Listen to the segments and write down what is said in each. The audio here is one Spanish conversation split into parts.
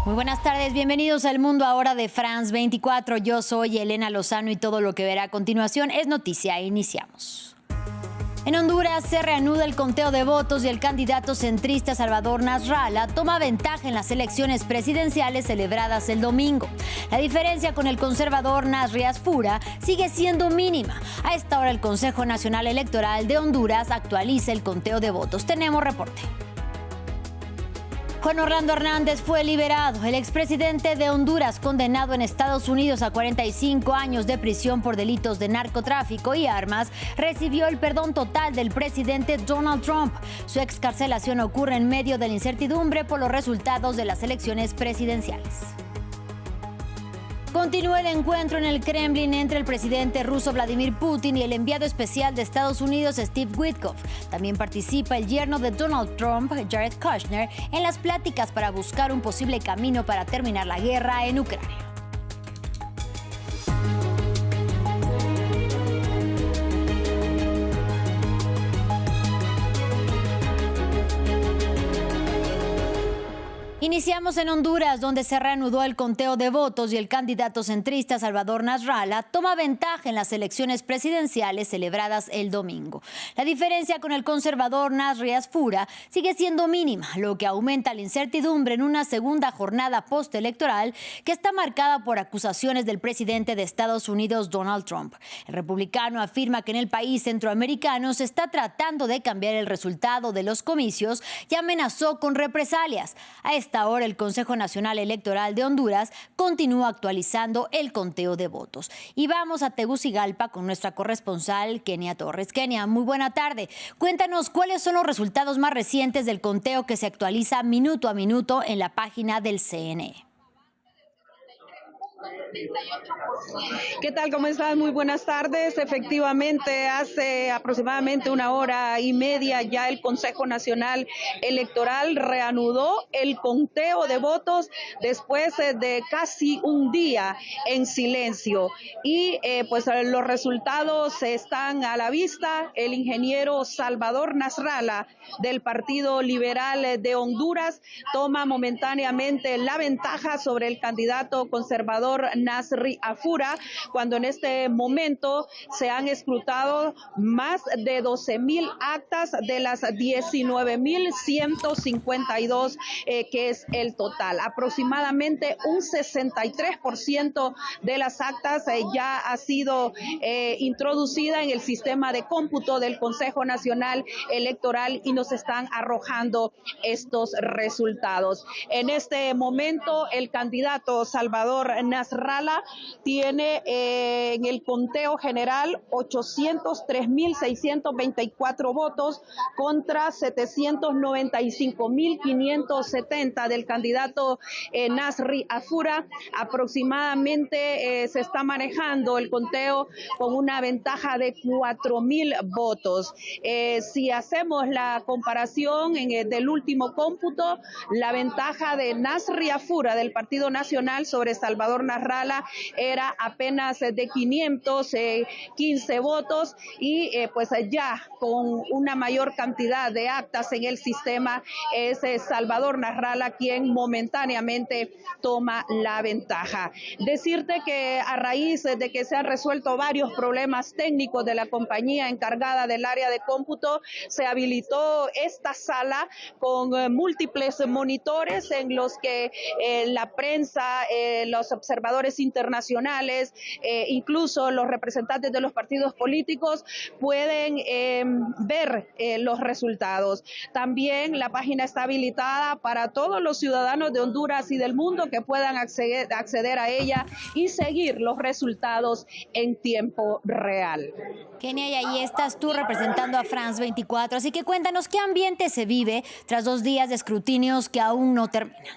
Muy buenas tardes, bienvenidos al Mundo Ahora de France 24. Yo soy Elena Lozano y todo lo que verá a continuación es noticia. Iniciamos. En Honduras se reanuda el conteo de votos y el candidato centrista Salvador Nasrallah toma ventaja en las elecciones presidenciales celebradas el domingo. La diferencia con el conservador Nasri Asfura sigue siendo mínima. A esta hora el Consejo Nacional Electoral de Honduras actualiza el conteo de votos. Tenemos reporte. Juan Orlando Hernández fue liberado. El expresidente de Honduras, condenado en Estados Unidos a 45 años de prisión por delitos de narcotráfico y armas, recibió el perdón total del presidente Donald Trump. Su excarcelación ocurre en medio de la incertidumbre por los resultados de las elecciones presidenciales. Continúa el encuentro en el Kremlin entre el presidente ruso Vladimir Putin y el enviado especial de Estados Unidos Steve Witkoff. También participa el yerno de Donald Trump, Jared Kushner, en las pláticas para buscar un posible camino para terminar la guerra en Ucrania. Iniciamos en Honduras, donde se reanudó el conteo de votos y el candidato centrista Salvador Nasrallah toma ventaja en las elecciones presidenciales celebradas el domingo. La diferencia con el conservador Nasri Asfura sigue siendo mínima, lo que aumenta la incertidumbre en una segunda jornada postelectoral que está marcada por acusaciones del presidente de Estados Unidos, Donald Trump. El republicano afirma que en el país centroamericano se está tratando de cambiar el resultado de los comicios y amenazó con represalias. A esta hora el Consejo Nacional Electoral de Honduras continúa actualizando el conteo de votos. Y vamos a Tegucigalpa con nuestra corresponsal Kenia Torres. Kenia, muy buena tarde. Cuéntanos cuáles son los resultados más recientes del conteo que se actualiza minuto a minuto en la página del CNE. ¿Qué tal? ¿Cómo están? Muy buenas tardes. Efectivamente, hace aproximadamente una hora y media ya el Consejo Nacional Electoral reanudó el conteo de votos después de casi un día en silencio. Y pues los resultados están a la vista. El ingeniero Salvador Nasrallah del Partido Liberal de Honduras toma momentáneamente la ventaja sobre el candidato conservador Nasri Afura, cuando en este momento se han escrutado más de 12,000 actas de las 19,152 que es el total. Aproximadamente un 63% de las actas ya ha sido introducida en el sistema de cómputo del Consejo Nacional Electoral y nos están arrojando estos resultados. En este momento el candidato Salvador Nasrallah tiene en el conteo general 803,624 votos contra 795,570 del candidato Nasri Afura. Aproximadamente se está manejando el conteo con una ventaja de 4,000 votos. Si hacemos la comparación del último cómputo, la ventaja de Nasri Afura del Partido Nacional sobre Salvador Nasrallah era apenas de 515 votos y pues ya con una mayor cantidad de actas en el sistema es Salvador Nasrallah quien momentáneamente toma la ventaja. Decirte que a raíz de que se han resuelto varios problemas técnicos de la compañía encargada del área de cómputo, se habilitó esta sala con múltiples monitores en los que la prensa, los observadores internacionales, incluso los representantes de los partidos políticos pueden ver los resultados. También la página está habilitada para todos los ciudadanos de Honduras y del mundo que puedan acceder a ella y seguir los resultados en tiempo real. Kenia, y ahí estás tú representando a France 24, así que cuéntanos qué ambiente se vive tras 2 días de escrutinios que aún no terminan.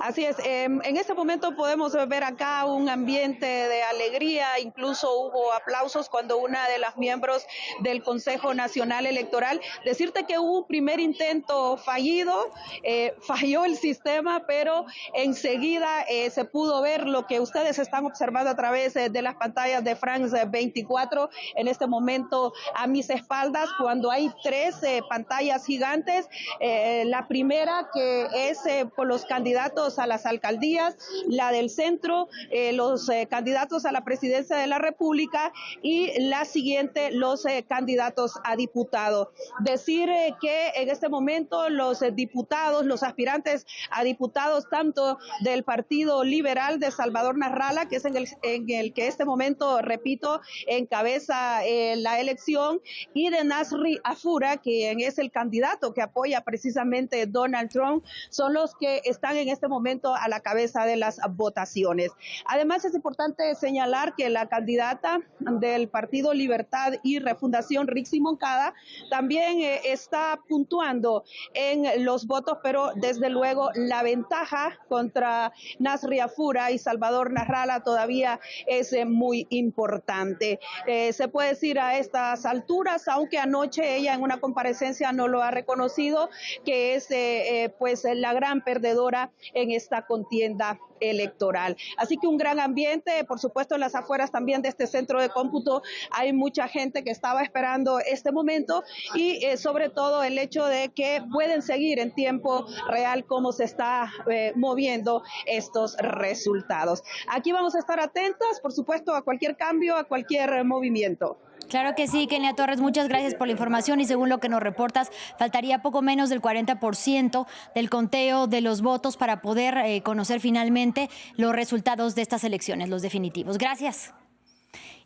Así es, en este momento podemos ver acá un ambiente de alegría, incluso hubo aplausos cuando una de las miembros del Consejo Nacional Electoral, decirte que hubo un primer intento fallido, falló el sistema, pero enseguida se pudo ver lo que ustedes están observando a través de las pantallas de France 24, en este momento a mis espaldas, cuando hay 13 pantallas gigantes, la primera que es por los candidatos a las alcaldías, la del centro, los candidatos a la presidencia de la República y la siguiente, los candidatos a diputado. Decir que en este momento los diputados, los aspirantes a diputados tanto del Partido Liberal de Salvador Nasralla, que es en el que este momento, repito, encabeza la elección, y de Nasri Afura, quien es el candidato que apoya precisamente Donald Trump, son los que están en este momento a la cabeza de las votaciones. Además, es importante señalar que la candidata del Partido Libertad y Refundación, Rixi Moncada, también está puntuando en los votos, pero desde luego la ventaja contra Nasri Afura y Salvador Nasralla todavía es muy importante. Se puede decir a estas alturas, aunque anoche ella en una comparecencia no lo ha reconocido, que es pues la gran perdedora en esta contienda electoral. Así que un gran ambiente, por supuesto en las afueras también de este centro de cómputo hay mucha gente que estaba esperando este momento y sobre todo el hecho de que pueden seguir en tiempo real cómo se está moviendo estos resultados. Aquí vamos a estar atentas, por supuesto, a cualquier cambio, a cualquier movimiento. Claro que sí, Kenia Torres, muchas gracias por la información y según lo que nos reportas, faltaría poco menos del 40% del conteo de los votos para poder conocer finalmente los resultados de estas elecciones, los definitivos. Gracias.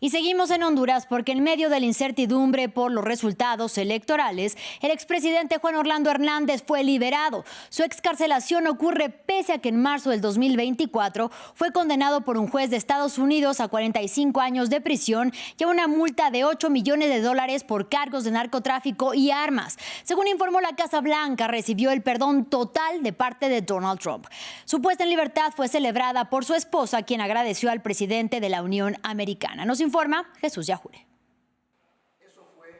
Y seguimos en Honduras porque en medio de la incertidumbre por los resultados electorales, el expresidente Juan Orlando Hernández fue liberado. Su excarcelación ocurre pese a que en marzo del 2024 fue condenado por un juez de Estados Unidos a 45 años de prisión y a una multa de $8 millones por cargos de narcotráfico y armas. Según informó la Casa Blanca, recibió el perdón total de parte de Donald Trump. Su puesta en libertad fue celebrada por su esposa, quien agradeció al presidente de la Unión Americana. Nos informa Jesús Yajure.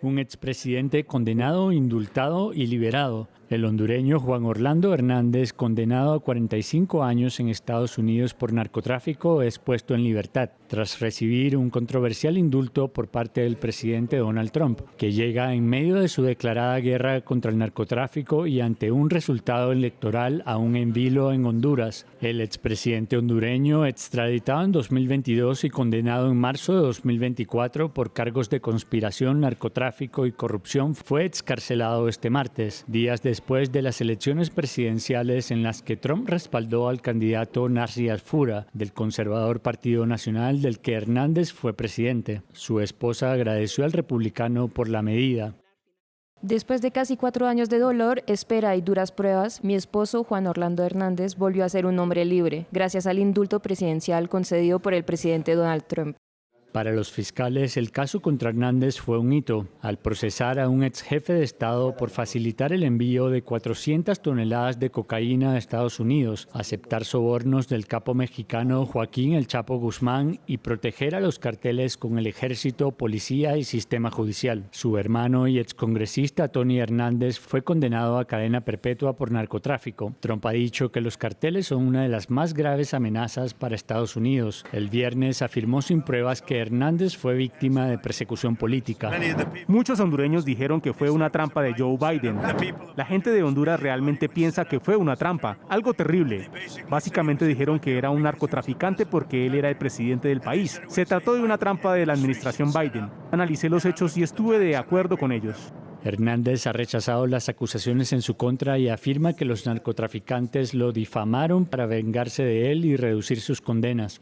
Un expresidente condenado, indultado y liberado. El hondureño Juan Orlando Hernández, condenado a 45 años en Estados Unidos por narcotráfico, es puesto en libertad, tras recibir un controversial indulto por parte del presidente Donald Trump, que llega en medio de su declarada guerra contra el narcotráfico y ante un resultado electoral aún en vilo en Honduras. El expresidente hondureño, extraditado en 2022 y condenado en marzo de 2024 por cargos de conspiración, narcotráfico y corrupción, fue excarcelado este martes, días después de las elecciones presidenciales en las que Trump respaldó al candidato Nasri Afura del conservador Partido Nacional del que Hernández fue presidente. Su esposa agradeció al republicano por la medida. Después de casi 4 años de dolor, espera y duras pruebas, mi esposo Juan Orlando Hernández volvió a ser un hombre libre, gracias al indulto presidencial concedido por el presidente Donald Trump. Para los fiscales, el caso contra Hernández fue un hito, al procesar a un ex jefe de Estado por facilitar el envío de 400 toneladas de cocaína a Estados Unidos, aceptar sobornos del capo mexicano Joaquín El Chapo Guzmán y proteger a los carteles con el ejército, policía y sistema judicial. Su hermano y excongresista Tony Hernández fue condenado a cadena perpetua por narcotráfico. Trump ha dicho que los carteles son una de las más graves amenazas para Estados Unidos. El viernes afirmó sin pruebas que Hernández fue víctima de persecución política. Muchos hondureños dijeron que fue una trampa de Joe Biden. La gente de Honduras realmente piensa que fue una trampa, algo terrible. Básicamente dijeron que era un narcotraficante porque él era el presidente del país. Se trató de una trampa de la administración Biden. Analicé los hechos y estuve de acuerdo con ellos. Hernández ha rechazado las acusaciones en su contra y afirma que los narcotraficantes lo difamaron para vengarse de él y reducir sus condenas.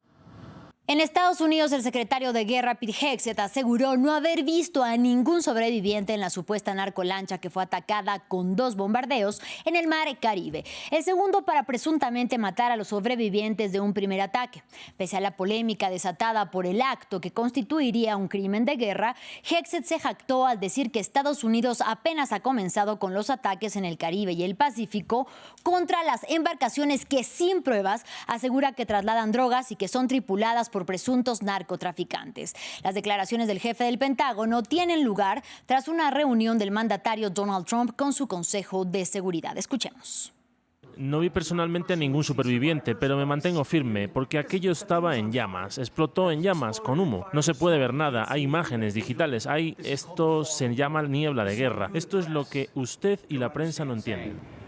En Estados Unidos, el secretario de Guerra Pete Hegseth aseguró no haber visto a ningún sobreviviente en la supuesta narcolancha que fue atacada con 2 bombardeos en el mar Caribe, el segundo para presuntamente matar a los sobrevivientes de un primer ataque. Pese a la polémica desatada por el acto que constituiría un crimen de guerra, Hegseth se jactó al decir que Estados Unidos apenas ha comenzado con los ataques en el Caribe y el Pacífico contra las embarcaciones que sin pruebas asegura que trasladan drogas y que son tripuladas por presuntos narcotraficantes. Las declaraciones del jefe del Pentágono tienen lugar tras una reunión del mandatario Donald Trump con su Consejo de Seguridad. Escuchemos. No vi personalmente a ningún superviviente, pero me mantengo firme porque aquello estaba en llamas, explotó en llamas con humo. No se puede ver nada, hay imágenes digitales, esto se llama niebla de guerra. Esto es lo que usted y la prensa no entienden.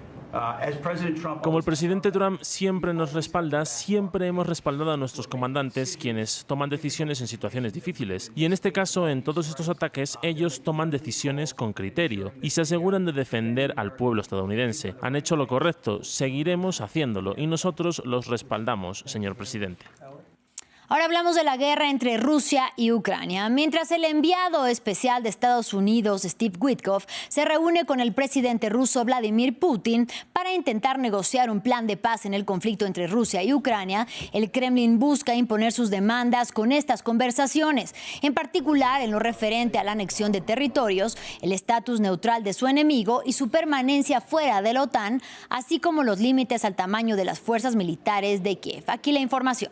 Como el presidente Trump siempre nos respalda, siempre hemos respaldado a nuestros comandantes, quienes toman decisiones en situaciones difíciles. Y en este caso, en todos estos ataques, ellos toman decisiones con criterio y se aseguran de defender al pueblo estadounidense. Han hecho lo correcto, seguiremos haciéndolo y nosotros los respaldamos, señor presidente. Ahora hablamos de la guerra entre Rusia y Ucrania. Mientras el enviado especial de Estados Unidos, Steve Witkoff, se reúne con el presidente ruso Vladimir Putin para intentar negociar un plan de paz en el conflicto entre Rusia y Ucrania, el Kremlin busca imponer sus demandas con estas conversaciones, en particular en lo referente a la anexión de territorios, el estatus neutral de su enemigo y su permanencia fuera de la OTAN, así como los límites al tamaño de las fuerzas militares de Kiev. Aquí la información.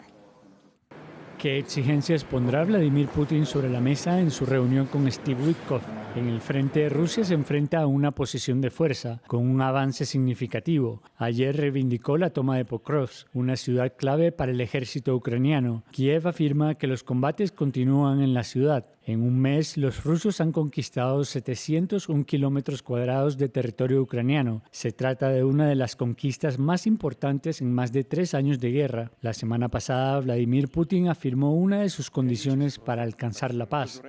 ¿Qué exigencias pondrá Vladimir Putin sobre la mesa en su reunión con Steve Witkoff? En el frente, Rusia se enfrenta a una posición de fuerza, con un avance significativo. Ayer reivindicó la toma de Pokrovsk, una ciudad clave para el ejército ucraniano. Kiev afirma que los combates continúan en la ciudad. En un mes, los rusos han conquistado 701 kilómetros cuadrados de territorio ucraniano. Se trata de una de las conquistas más importantes en más de 3 años de guerra. La semana pasada, Vladimir Putin afirmó una de sus condiciones para alcanzar la paz.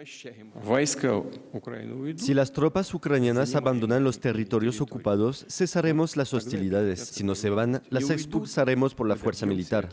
Si las tropas ucranianas abandonan los territorios ocupados, cesaremos las hostilidades. Si no se van, las expulsaremos por la fuerza militar.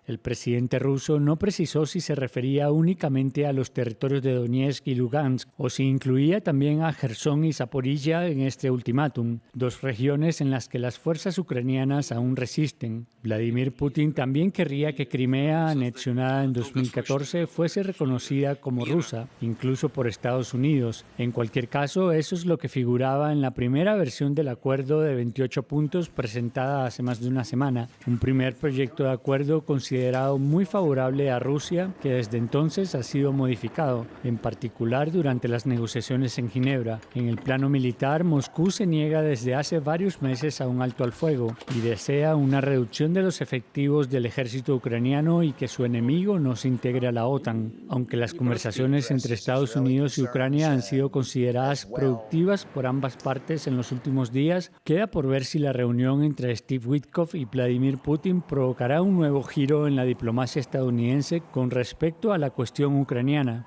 El presidente ruso no precisó si se refería únicamente a los territorios de Donetsk y Lugansk o si incluía también a Jersón y Zaporilla en este ultimátum, 2 regiones en las que las fuerzas ucranianas aún resisten. Vladimir Putin también querría que Crimea, anexionada en 2014, fuese reconocida como rusa, incluso por Estados Unidos. En cualquier caso, eso es lo que figuraba en la primera versión del acuerdo de 28 puntos presentada hace más de una semana, un primer proyecto de acuerdo considerado muy favorable a Rusia, que desde entonces ha sido modificado, en particular durante las negociaciones en Ginebra. En el plano militar, Moscú se niega desde hace varios meses a un alto al fuego y desea una reducción de los efectivos del ejército ucraniano y que su enemigo no se integre a la OTAN. Aunque las conversaciones entre Estados Unidos y Ucrania han sido consideradas productivas por ambas partes en los últimos días, queda por ver si la reunión entre Steve Witkoff y Vladimir Putin provocará un nuevo giro en la diplomacia estadounidense con respecto a la cuestión ucraniana.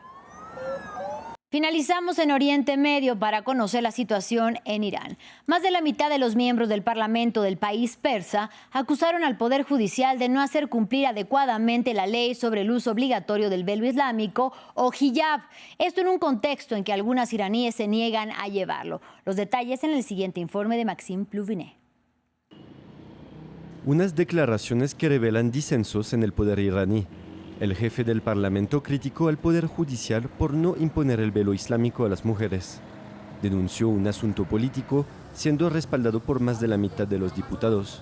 Finalizamos en Oriente Medio para conocer la situación en Irán. Más de la mitad de los miembros del Parlamento del país persa acusaron al Poder Judicial de no hacer cumplir adecuadamente la ley sobre el uso obligatorio del velo islámico o hijab. Esto en un contexto en que algunas iraníes se niegan a llevarlo. Los detalles en el siguiente informe de Maxime Plouvinet. Unas declaraciones que revelan disensos en el poder iraní. El jefe del Parlamento criticó al Poder Judicial por no imponer el velo islámico a las mujeres. Denunció un asunto político, siendo respaldado por más de la mitad de los diputados.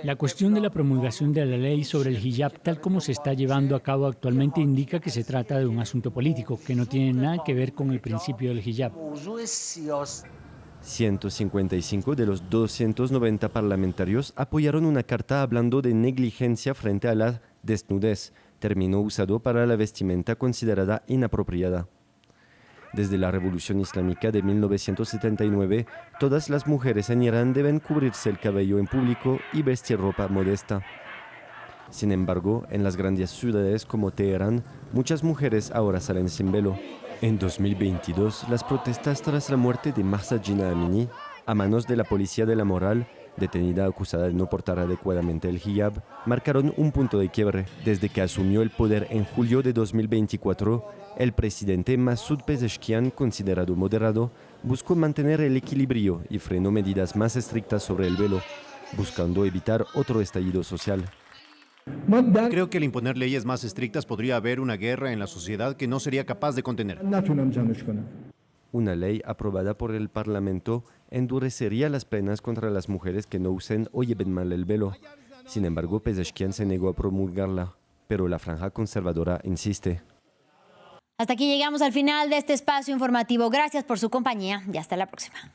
La cuestión de la promulgación de la ley sobre el hijab, tal como se está llevando a cabo actualmente, indica que se trata de un asunto político, que no tiene nada que ver con el principio del hijab. 155 de los 290 parlamentarios apoyaron una carta hablando de negligencia frente a la desnudez, término usado para la vestimenta considerada inapropiada. Desde la Revolución Islámica de 1979, todas las mujeres en Irán deben cubrirse el cabello en público y vestir ropa modesta. Sin embargo, en las grandes ciudades como Teherán, muchas mujeres ahora salen sin velo. En 2022, las protestas tras la muerte de Mahsa Jina Amini, a manos de la policía de la moral, detenida acusada de no portar adecuadamente el hijab, marcaron un punto de quiebre. Desde que asumió el poder en julio de 2024, el presidente Masoud Pezeshkian, considerado moderado, buscó mantener el equilibrio y frenó medidas más estrictas sobre el velo, buscando evitar otro estallido social. Creo que al imponer leyes más estrictas podría haber una guerra en la sociedad que no sería capaz de contener. Una ley aprobada por el Parlamento endurecería las penas contra las mujeres que no usen o lleven mal el velo. Sin embargo, Pezeshkian se negó a promulgarla, pero la franja conservadora insiste. Hasta aquí llegamos al final de este espacio informativo. Gracias por su compañía y hasta la próxima.